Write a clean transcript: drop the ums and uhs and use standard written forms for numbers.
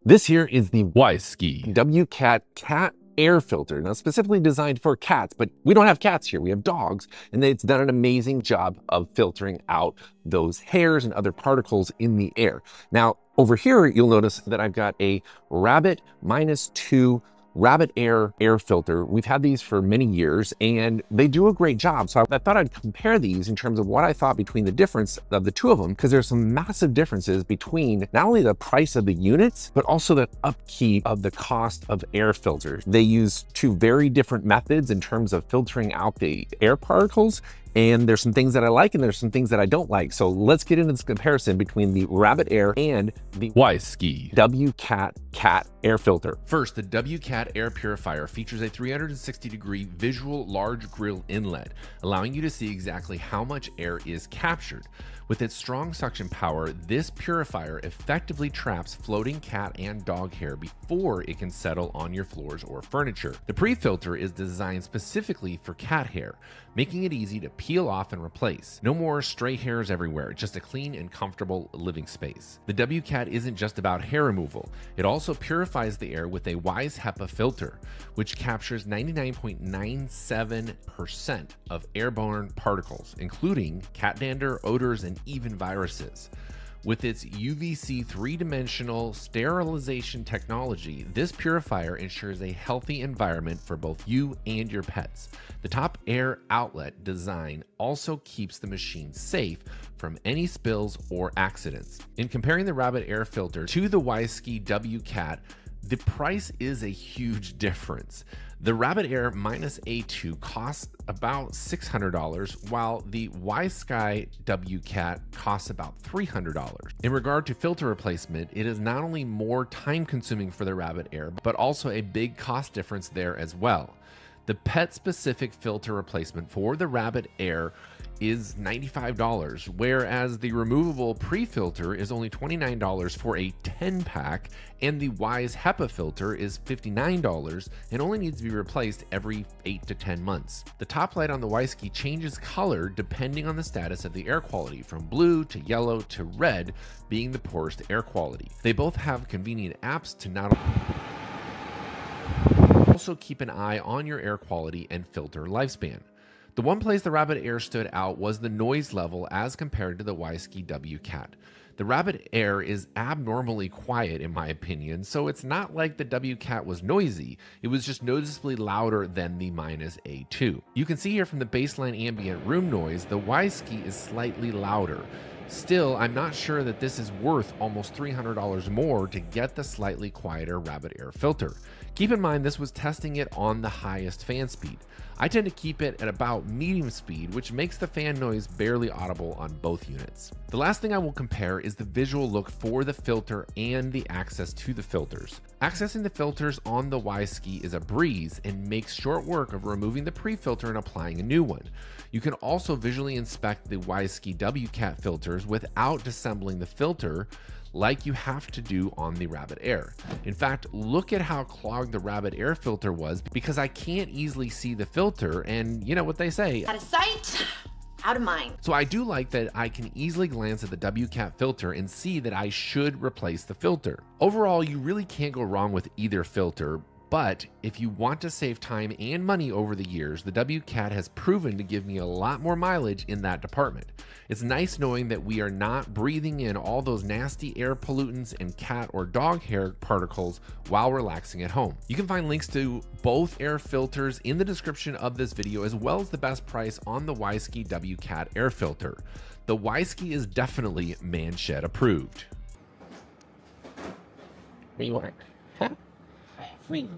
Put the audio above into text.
This here is the Wisesky W-Cat cat air filter. Now specifically designed for cats, but we don't have cats here, we have dogs, and it's done an amazing job of filtering out those hairs and other particles in the air. Now over here, you'll notice that I've got a Rabbit -2 Rabbit Air filter. We've had these for many years and they do a great job. So I thought I'd compare these in terms of what I thought between the difference of the two of them, because there's some massive differences between not only the price of the units, but also the upkeep of the cost of air filters. They use two very different methods in terms of filtering out the air particles. And there's some things that I like and there's some things that I don't like. So let's get into this comparison between the Rabbit Air and the Wisesky W-Cat cat air filter. First, the W-Cat air purifier features a 360-degree visual large grille inlet, allowing you to see exactly how much air is captured. With its strong suction power, this purifier effectively traps floating cat and dog hair before it can settle on your floors or furniture. The pre-filter is designed specifically for cat hair, making it easy to peel off and replace. No more stray hairs everywhere, just a clean and comfortable living space. The W-Cat isn't just about hair removal. It also purifies the air with a Wise HEPA filter, which captures 99.97% of airborne particles, including cat dander, odors, and even viruses. With its UVC three-dimensional sterilization technology, this purifier ensures a healthy environment for both you and your pets. The top air outlet design also keeps the machine safe from any spills or accidents. In comparing the Rabbit Air filter to the Wisesky W-Cat, the price is a huge difference. The Rabbit Air -A2 costs about $600, while the Wisesky W-Cat costs about $300. In regard to filter replacement, it is not only more time-consuming for the Rabbit Air, but also a big cost difference there as well. The pet-specific filter replacement for the Rabbit Air is $95, whereas the removable pre-filter is only $29 for a 10-pack, and the Wise HEPA filter is $59 and only needs to be replaced every 8 to 10 months. The top light on the Wisesky changes color depending on the status of the air quality, from blue to yellow to red being the poorest air quality. They both have convenient apps to not also keep an eye on your air quality and filter lifespan. The one place the Rabbit Air stood out was the noise level as compared to the Wisesky W-Cat. The Rabbit Air is abnormally quiet in my opinion, so it's not like the W-Cat was noisy, it was just noticeably louder than the -A2. You can see here from the baseline ambient room noise, the Wisesky is slightly louder. Still, I'm not sure that this is worth almost $300 more to get the slightly quieter Rabbit Air filter. Keep in mind this was testing it on the highest fan speed. I tend to keep it at about medium speed, which makes the fan noise barely audible on both units. The last thing I will compare is the visual look for the filter and the access to the filters. Accessing the filters on the Wisesky is a breeze and makes short work of removing the pre-filter and applying a new one. You can also visually inspect the Wisesky W-Cat filters without disassembling the filter like you have to do on the Rabbit Air. In fact, look at how clogged the Rabbit Air filter was, because I can't easily see the filter, and you know what they say, out of sight, out of mind. So I do like that I can easily glance at the W-Cat filter and see that I should replace the filter. Overall, you really can't go wrong with either filter, but if you want to save time and money over the years, the W-Cat has proven to give me a lot more mileage in that department. It's nice knowing that we are not breathing in all those nasty air pollutants and cat or dog hair particles while relaxing at home. You can find links to both air filters in the description of this video, as well as the best price on the Wisesky W-Cat air filter. The Wisesky is definitely man-shed approved. What do you want? Huh? Free.